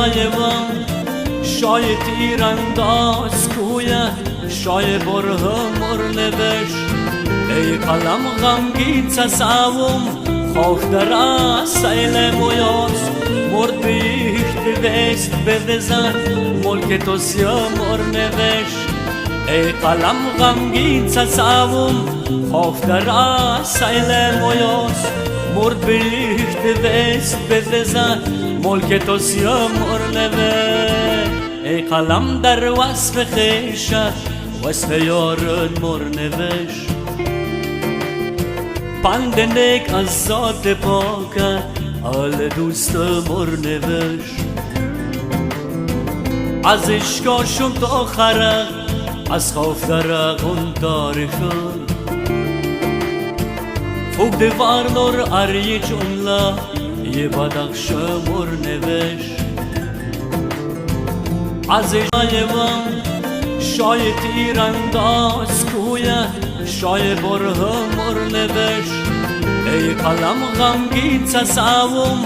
عزیزایمان شای تیرانداز کویا شای بره مرنوش ای قلم غمگین تصاوم خوف در سیل مویاز مرد بیخت وست بدزن ملک تو سیا مرنوش ای قلم غمگین تصاوم خوف در سیل مویاز مرد بیخت وست بدزن ملک تو سیا مرنوش ای قلم در وصف خیشه وصف یارد مرنوش پندنک از ذات پاکه آل دوست مرنوش از عشقاشم تا خرق از خوف درقون تاریخم فوق دیوار نور اری جمله یه بدخش مرنوش از عشقایمان شای تیرانداز کویا شای بره مرنوش ای قلم غمگین تصاوم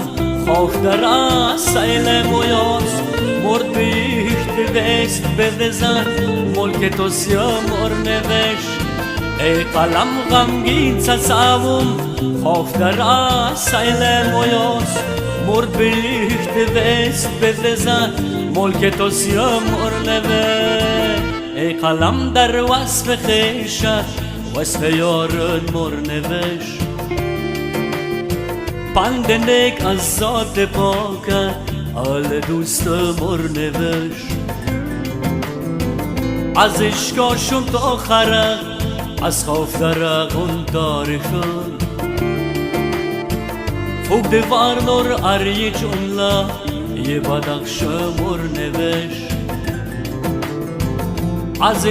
خوف در سیل مویاز مرد بیخت وست بدزن ملک تو سیا مرنوش ای قلم غمگین تصاوم خوف در سیل مویاز مرد بیخت وست بدزن ملک تو سیا مرنوش ای قلم در وصف خیشه وصف یارد مرنوش پندنک از ذات پاکه آل دوست مرنوش از عشقاشم تا خرق از خوف درقون تاریخم فوق دیوار نور اری جمله یه بدخش مرنوش از